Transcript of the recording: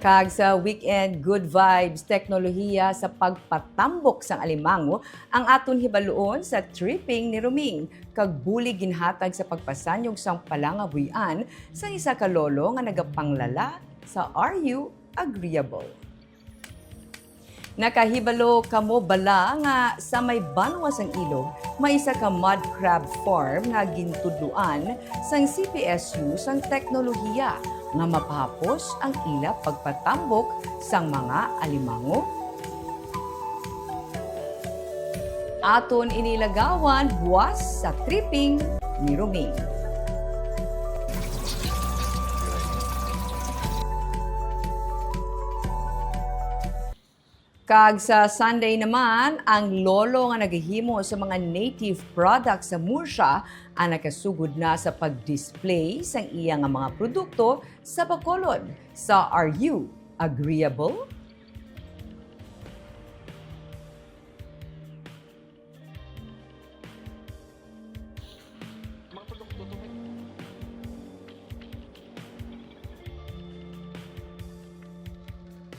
Kag sa weekend, good vibes, teknolohiya sa pagpatambok sang alimango ang aton hibaluon sa tripping ni Ruming. Kag bulig ginhatag sa pagpasanyog sang palangabuhian sa isa ka lolo nga nagapanglala sa RU Agri-able. Nakahibalo kamo bala nga sa may banwas ang ilog, may isa ka mud crab farm nga gintudluan sang CPSU sang Teknolohiya nga mapahapos ang ila pagpatambok sang mga alimango. Aton inilagawan buwas sa tripping ni Ruming. Kag sa Sunday naman, ang lolo nga naghihimo sa mga native products sa Murcia ang nakasugod na sa pag-display sang iya nga mga produkto sa Bacolod sa RU Agri-able.